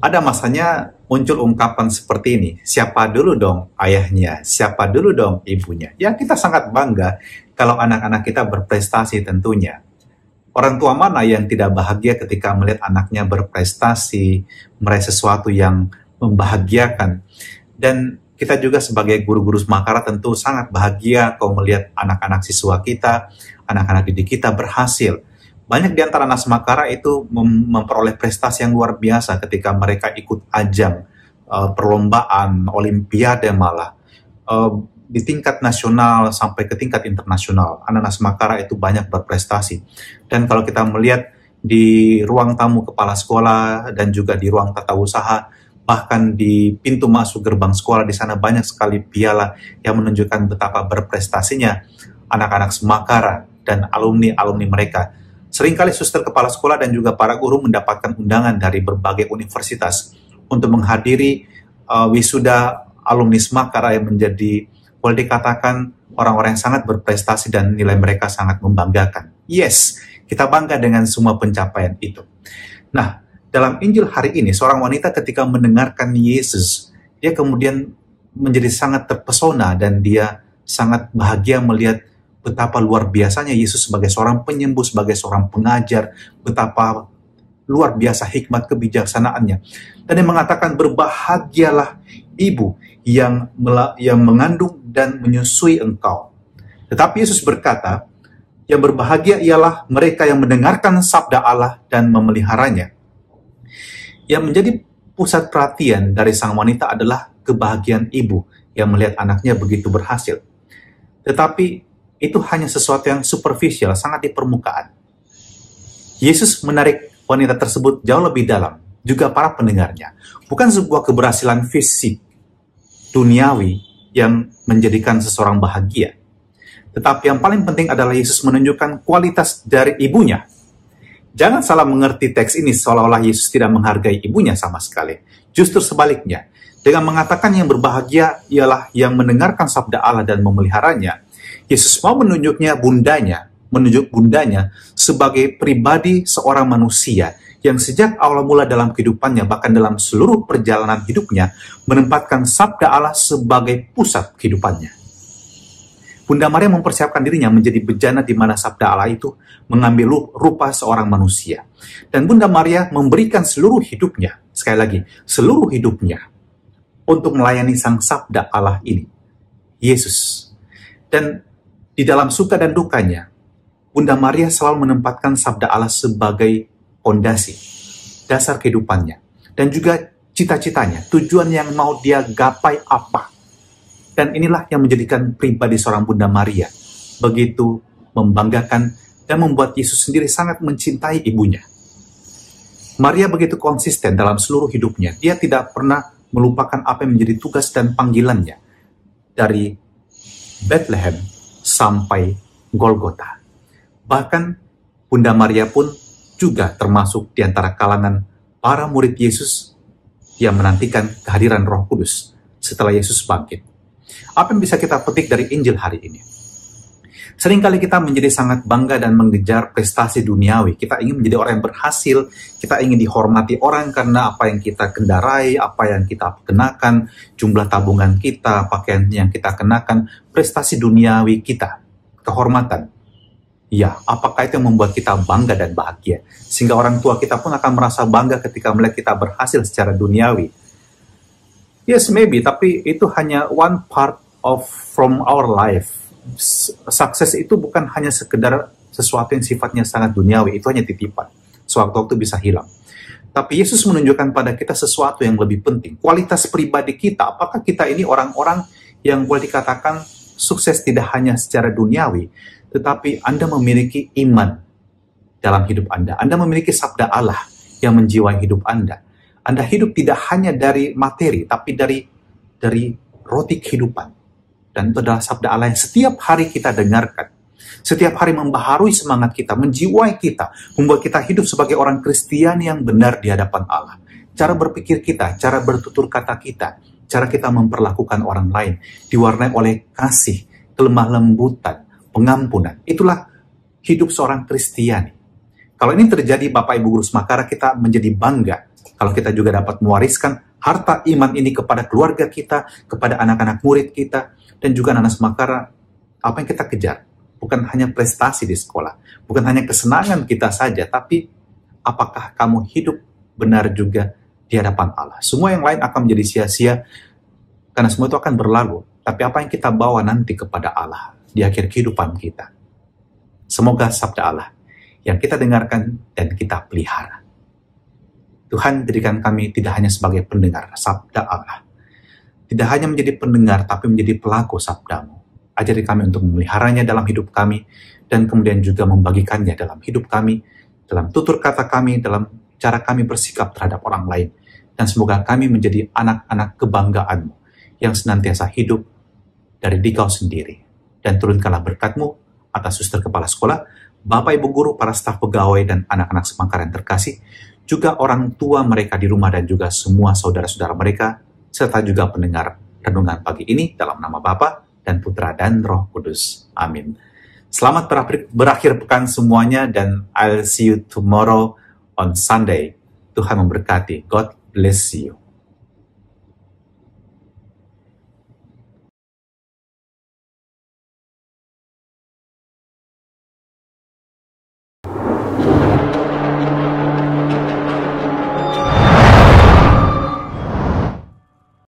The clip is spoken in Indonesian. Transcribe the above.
Ada masanya muncul ungkapan seperti ini, siapa dulu dong ayahnya, siapa dulu dong ibunya. Ya, kita sangat bangga kalau anak-anak kita berprestasi tentunya. Orang tua mana yang tidak bahagia ketika melihat anaknya berprestasi, meraih sesuatu yang membahagiakan. Dan kita juga sebagai guru-guru Semakara tentu sangat bahagia kalau melihat anak-anak siswa kita, anak-anak didik kita berhasil. Banyak di antara anak Semakara itu memperoleh prestasi yang luar biasa ketika mereka ikut ajang, perlombaan, olimpiade malah. Di tingkat nasional sampai ke tingkat internasional, anak-anak Semakara itu banyak berprestasi. Dan kalau kita melihat di ruang tamu kepala sekolah dan juga di ruang tata usaha, bahkan di pintu masuk gerbang sekolah, di sana banyak sekali piala yang menunjukkan betapa berprestasinya anak-anak Semakara dan alumni-alumni mereka. Seringkali suster kepala sekolah dan juga para guru mendapatkan undangan dari berbagai universitas untuk menghadiri wisuda alumni Semakara yang menjadi, boleh dikatakan, orang-orang yang sangat berprestasi dan nilai mereka sangat membanggakan. Yes, kita bangga dengan semua pencapaian itu. Nah, dalam Injil hari ini, seorang wanita ketika mendengarkan Yesus, dia kemudian menjadi sangat terpesona dan dia sangat bahagia melihat betapa luar biasanya Yesus sebagai seorang penyembuh, sebagai seorang pengajar, betapa luar biasa hikmat kebijaksanaannya. Dan dia mengatakan, berbahagialah ibu yang mengandung dan menyusui engkau. Tetapi Yesus berkata, yang berbahagia ialah mereka yang mendengarkan sabda Allah dan memeliharanya. Yang menjadi pusat perhatian dari sang wanita adalah kebahagiaan ibu yang melihat anaknya begitu berhasil. Tetapi itu hanya sesuatu yang superficial, sangat di permukaan. Yesus menarik wanita tersebut jauh lebih dalam, juga para pendengarnya. Bukan sebuah keberhasilan fisik, duniawi, yang menjadikan seseorang bahagia. Tetapi yang paling penting adalah Yesus menunjukkan kualitas dari ibunya. Jangan salah mengerti teks ini seolah-olah Yesus tidak menghargai ibunya sama sekali. Justru sebaliknya, dengan mengatakan yang berbahagia ialah yang mendengarkan sabda Allah dan memeliharanya, Yesus mau menunjuk bundanya sebagai pribadi seorang manusia yang sejak awal mula dalam kehidupannya, bahkan dalam seluruh perjalanan hidupnya, menempatkan sabda Allah sebagai pusat kehidupannya. Bunda Maria mempersiapkan dirinya menjadi bejana di mana sabda Allah itu mengambil rupa seorang manusia. Dan Bunda Maria memberikan seluruh hidupnya, sekali lagi, seluruh hidupnya, untuk melayani sang sabda Allah ini, Yesus. Dan di dalam suka dan dukanya, Bunda Maria selalu menempatkan sabda Allah sebagai fondasi, dasar kehidupannya, dan juga cita-citanya, tujuan yang mau dia gapai apa. Dan inilah yang menjadikan pribadi seorang Bunda Maria begitu membanggakan dan membuat Yesus sendiri sangat mencintai ibunya. Maria begitu konsisten dalam seluruh hidupnya. Dia tidak pernah melupakan apa yang menjadi tugas dan panggilannya dari Bethlehem sampai Golgota. Bahkan Bunda Maria pun juga termasuk di antara kalangan para murid Yesus yang menantikan kehadiran Roh Kudus setelah Yesus bangkit. Apa yang bisa kita petik dari Injil hari ini? Seringkali kita menjadi sangat bangga dan mengejar prestasi duniawi. Kita ingin menjadi orang yang berhasil, kita ingin dihormati orang karena apa yang kita kendarai, apa yang kita kenakan, jumlah tabungan kita, pakaian yang kita kenakan, prestasi duniawi kita, kehormatan. Ya, apakah itu yang membuat kita bangga dan bahagia? Sehingga orang tua kita pun akan merasa bangga ketika melihat kita berhasil secara duniawi. Yes, maybe, tapi itu hanya one part from our life. Sukses itu bukan hanya sekedar sesuatu yang sifatnya sangat duniawi, itu hanya titipan. Sewaktu-waktu bisa hilang. Tapi Yesus menunjukkan pada kita sesuatu yang lebih penting. Kualitas pribadi kita, apakah kita ini orang-orang yang boleh dikatakan sukses tidak hanya secara duniawi, tetapi Anda memiliki iman dalam hidup Anda. Anda memiliki sabda Allah yang menjiwai hidup Anda. Anda hidup tidak hanya dari materi, tapi dari roti kehidupan. Dan itu adalah sabda Allah yang setiap hari kita dengarkan. Setiap hari membaharui semangat kita, menjiwai kita, membuat kita hidup sebagai orang Kristiani yang benar di hadapan Allah. Cara berpikir kita, cara bertutur kata kita, cara kita memperlakukan orang lain, diwarnai oleh kasih kelemah lembutan, pengampunan. Itulah hidup seorang Kristiani. Kalau ini terjadi, Bapak Ibu Guru Semakara, kita menjadi bangga kalau kita juga dapat mewariskan harta iman ini kepada keluarga kita, kepada anak-anak murid kita, dan juga anak-anak Semakara. Apa yang kita kejar bukan hanya prestasi di sekolah, bukan hanya kesenangan kita saja, tapi apakah kamu hidup benar juga di hadapan Allah. Semua yang lain akan menjadi sia-sia, karena semua itu akan berlalu. Tapi apa yang kita bawa nanti kepada Allah di akhir kehidupan kita. Semoga sabda Allah yang kita dengarkan dan kita pelihara. Tuhan, jadikan kami tidak hanya sebagai pendengar sabda Allah, tidak hanya menjadi pendengar, tapi menjadi pelaku sabdamu. Ajari kami untuk memeliharanya dalam hidup kami, dan kemudian juga membagikannya dalam hidup kami, dalam tutur kata kami, dalam cara kami bersikap terhadap orang lain. Dan semoga kami menjadi anak-anak kebanggaan-Mu yang senantiasa hidup dari Dikau sendiri. Dan turunkanlah berkat-Mu atas suster kepala sekolah, Bapak Ibu guru, para staf pegawai, dan anak-anak Semakara yang terkasih, juga orang tua mereka di rumah dan juga semua saudara-saudara mereka, serta juga pendengar renungan pagi ini dalam nama Bapa dan Putra dan Roh Kudus. Amin. Selamat berakhir pekan semuanya, dan I'll see you tomorrow on Sunday. Tuhan memberkati. God bless you.